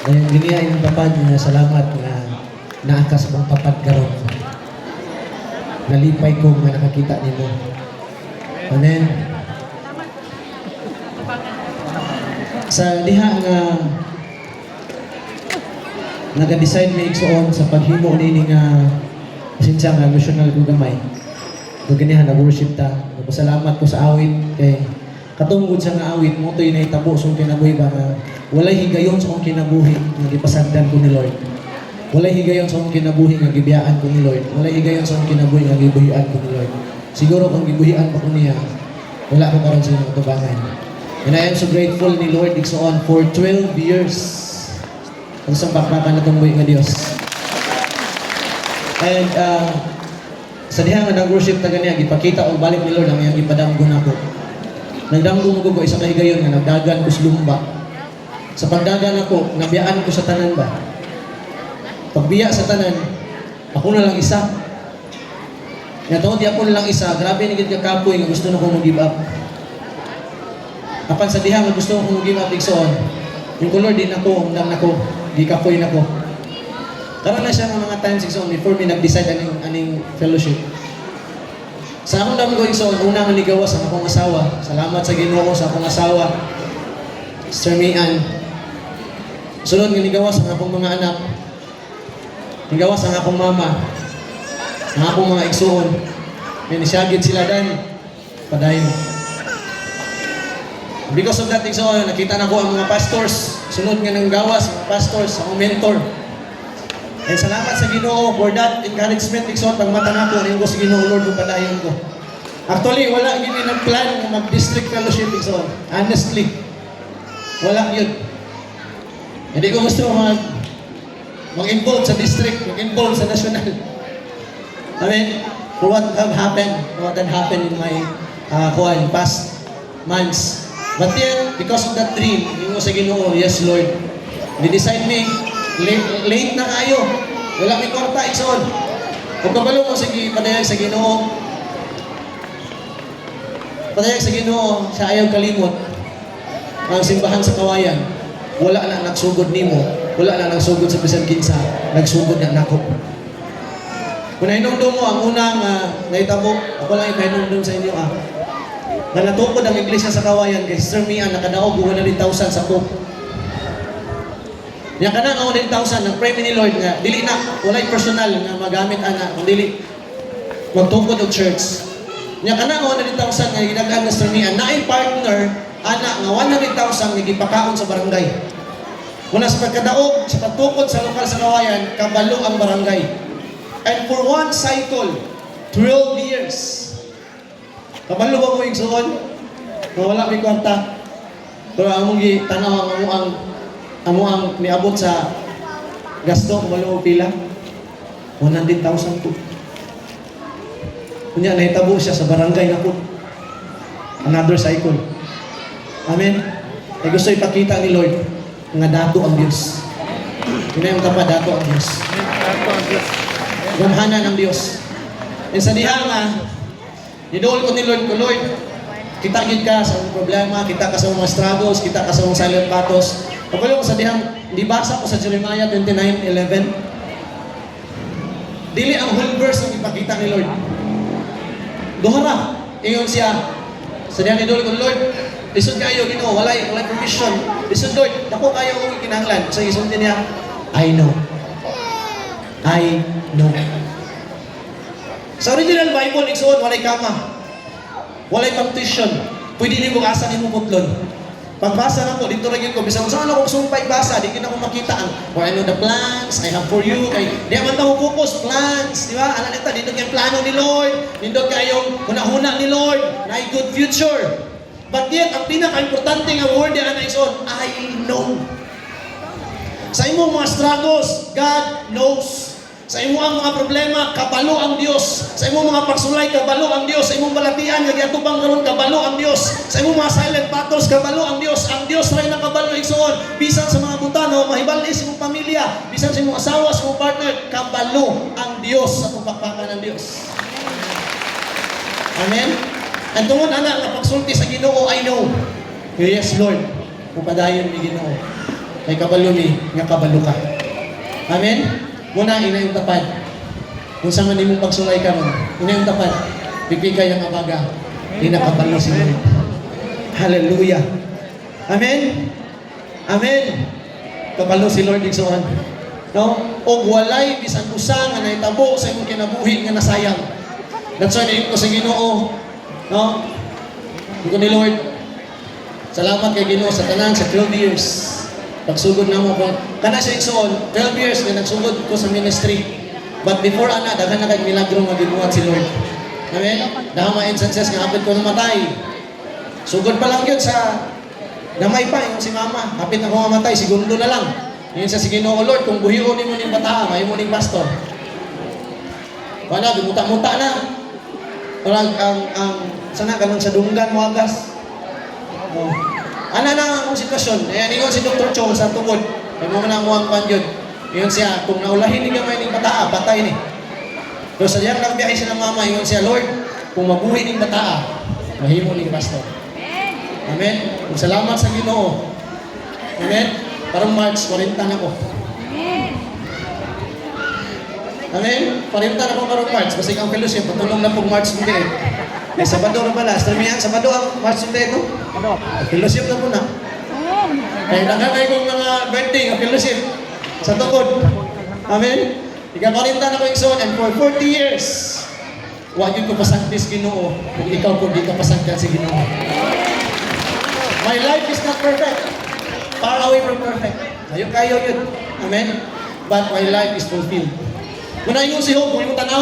Ngayon, giniya yung papad niya, salamat na naakas mong papad karon. Nalipay ko nga nakakita nimo. Amen. Sa diha nga nag-decide may igsoon sa paghimo nini nga pasensya nga emotional ko gamay. Ganihan nag-worship ta. Nagpasalamat ko sa awit kay katungod sa nga awit mo to'y naitabo sa kinabuhi ba nga walay higayon sa akong kinabuhi nga gipasagdan ko ni Lord. Walay higayon sa akong kinabuhi nga gibiyaan ko ni Lord. Walay higayon sa akong kinabuhi nga gibuhian ko ni Lord. Siguro kung gibuhian pa ko niya, wala ko karon sa inyong tubangan. And I am so grateful ni Lord igsoon for 12 years. Ang sampakpakan na tumuwi nga Dios. And sa diha nga nag-worship ta ganiya, gipakita o balik ni Lord ang iyang ipadamgon ako. Nagdamgon ko isa ka higayon nga nagdagan ko sa lumba. Sa pagdagan ako, nabiyaan ko sa tanan ba? Pagbiya sa tanan, ako na lang isa. Nga tawad ako na lang isa, grabe ni gid kakapoy nga gusto na ko mag-give up. Apan sa diha nga gusto ko mag-give up igsoon. Yung Lord din ako, lang nako, gikapoy nako. Karon na siya ng mga times igsoon before me nag-decide aning fellowship. Sa akong damgo igsoon, una nga nigawas ang akong asawa. Salamat sa Ginoo sa akong asawa. Sir Mian. Sunod nga nigawas ang akong mga anak. Nigawas ang akong mama. Ang akong mga igsoon. May nisyagid sila dan. Padayon. Because of that igsoon, nakita na ko ang mga pastors. Sunod nga nang gawas, mga pastors, akong mentor. And salamat sa Ginoo for that encouragement igsoon pagmata nako ning ko sa Ginoo Lord kung padayon ko. Actually, wala gini nang plan nga mag-district fellowship igsoon. Honestly. Wala yun. Hindi ko gusto mag-involve sa district, mag-involve sa national. I mean, for what had happened in my past months. But then, because of that dream, yung sa Ginoo, yes Lord, di-decide me, late na kayo. Wala may korta, igsoon. Kung kabalo mo sige, padayag sa Ginoo. Padayag sa Ginoo, sa ayaw kalimot. Ang simbahan sa Kawayan, wala na nagsugod nimo, wala na nagsugod sa bisan kinsa, nagsugod na nako. Kung nahinungdong mo, ang unang naitabo, ako lang ipahinungdong sa inyo na natukod ang iglesia sa Kawayan kay Sister Mian, nakadaog 100,000 sa Coke. Yang kana nga 100,000 nag-pray ni Lord nga dili na walay personal nga magamit ana kundi magtukod og church. Yang kana nga 100,000 nga gidaghan na Sister Mian naay partner ana nga 100,000 nga gipakaon sa barangay. Muna sa pagkadaog sa pagtukod sa lokal sa Kawayan, kabalo ang barangay. And for one cycle, 12 years. Kabalo ba mo igsoon? Nga wala may kwarta. Pero among gitanaw amo ang niabot sa gasto kabalo pila 100,000 po. Kunya nahitabo siya sa barangay na po. Another cycle. Amen. Ay gusto ipakita ni Lord nga dato ang Diyos. Kinayon ka pa dato ang Diyos. Gamhanan ng Diyos. And sa diha nga, nidool ko ni Lord, kita gid ka sa problema, kita ka sa mga struggles, kita ka sa mga silent battles. Kapag ko sa dihang, di basa ko sa Jeremiah 29:11. Dili ang whole verse ang ipakita ni Lord. Duhara, ingon siya. Sa dihang nidool ko, Lord, lisod kayo, Ginoo, walay permission. Lisod Lord, dako kayo ang kinahanglan. Sa isong din niya, I know. I know. Sa original Bible, igsoon, walay kama. Walay partition. Pwede ni bukasan ni mo putlon. Pagbasa na po, dito rin ko, bisang saan ako sumpay basa, di ko makita ang, for I know the plans I have for you, kay, di naman tayo focus, plans, di ba? Alam nito, dito yung plano ni Lord, dito kayong hunahuna ni Lord, na a good future. But yet, ang pinaka-importante nga word yan is on, I know. Sa imong mga struggles, God knows. Sa imong mga problema, kabalo ang Dios. Sa imong mga pagsulay, kabalo ang Dios. Sa imong balatian, nagyatubang karon, kabalo ang Dios. Sa imong mga silent battles, kabalo ang Dios. Ang Dios ray na kabalo igsoon. Bisan sa mga butano, mahibali sa imong pamilya, bisan sa imong asawa, sa imong partner, kabalo ang Dios sa pagpakpakan ng Dios. Amen. Ang tungod ana nga pagsulti sa Ginoo, I know. Yes, Lord. Upadayon ni Ginoo. Kay kabalo mi, nga kabalo ka. Amen? Muna, ina yung tapad. Kung sa man imong pagsulay ka nun, ina yung tapad. Pipigay ang abaga. Di nakabalo si Lord. Hallelujah. Amen? Amen. Kabalo si Lord igsoon. No? O walay bisan usa nga nahitabo sa imong kinabuhi nga nasayang. That's why nain ko sa Ginoo. No? Ito ni Lord. Salamat kay Ginoo sa tanan sa 12 years. Pagsugod na mo ko. Kana sa igsoon, 12 years na nagsugod ko sa ministry. But before ana, daghan na kay milagro nga gibuhat si Lord. Amen? Dahil mga instances nga hapit ko namatay. Sugod pa lang yun sa namay pa, yung si mama. Hapit ako mamatay, segundo na lang. Yun sa si Ginoo, Lord, kung buhiyon mo ning bataa, may mo ning pastor. Wala, bimuta-muta na. Sana ganun sa dunggan mo agas. Oh. Ana na ang sitwasyon. Ayan, ingon si Dr. Chong sa tungod. Ay mo na mo ang panjod. Yun siya, kung naulahin ni gamay ning bataa, patay ni. So sa diyang nagbiyahe siya ng mama, ingon siya, Lord, kung mabuhay ning bataa, mahimo ning pastor. Amen. Kung salamat sa Ginoo. Amen. Parang March, 40 na ko. Amen. 40 na ko parang March. Kasi ang fellowship, patulong na pong March hindi. Eh, Sabado na pala. Stramihan, Sabado ang March hindi ito. Fellowship na po na. Kaya nakakay kong mga birthday, ang fellowship. Sa tukod. Amen. Ika-40 na ko yung son, and for 40 years, huwag yun ko pasangtis Ginoo. Kung ikaw kung di ka pasangkan si Ginoo. My life is not perfect. Far away from perfect. Kayo yun. Amen? But my life is fulfilled. Muna yung si Hope, kung yung tanaw